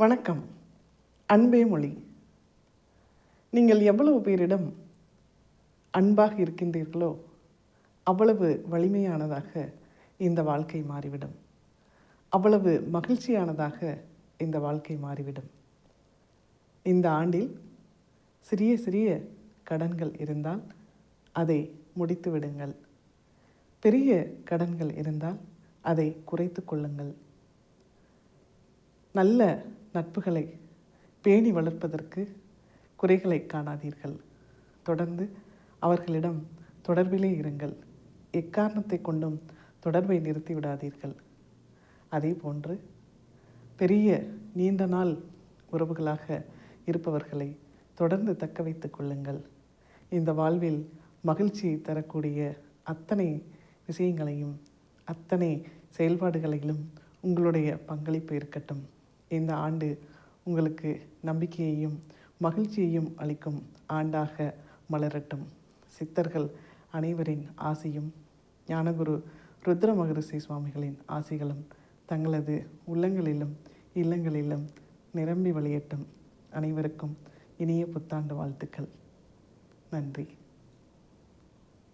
வணக்கம். அன்பே மொழி. நீங்கள் எவ்வளவு பேரிடம் அன்பாக இருக்கின்றீர்களோ அவ்வளவு வலிமையானதாக இந்த வாழ்க்கை மாறிவிடும். அவ்வளவு மகிழ்ச்சியானதாக இந்த வாழ்க்கை மாறிவிடும். இந்த ஆண்டில் சிறிய சிறிய கடன்கள் இருந்தால் அதை முடித்து விடுங்கள். பெரிய கடன்கள் இருந்தால் அதை குறைத்து கொள்ளுங்கள். நல்ல நட்புகளை பேணி வளர்ப்பதற்கு குறைகளை காணாதீர்கள். தொடர்ந்து அவர்களிடம் தொடர்பிலே இருங்கள். எக்காரணத்தை கொண்டும் தொடர்பை நிறுத்திவிடாதீர்கள். அதே போன்று பெரிய நீண்ட நாள் உறவுகளாக இருப்பவர்களை தொடர்ந்து தக்க வைத்துக் கொள்ளுங்கள். இந்த வாழ்வில் மகிழ்ச்சியை தரக்கூடிய அத்தனை விஷயங்களையும் அத்தனை செயல்பாடுகளிலும் உங்களுடைய பங்களிப்பு இருக்கட்டும். இந்த ஆண்டு உங்களுக்கு நம்பிக்கையையும் மகிழ்ச்சியையும் அளிக்கும் ஆண்டாக மலரட்டும். சித்தர்கள் அனைவரின் ஆசியும் ஞானகுரு ருத்ர மகரிஷி சுவாமிகளின் ஆசிகளும் தங்களது உள்ளங்களிலும் இல்லங்களிலும் நிரம்பி வழியட்டும். அனைவருக்கும் இனிய புத்தாண்டு வாழ்த்துக்கள். நன்றி.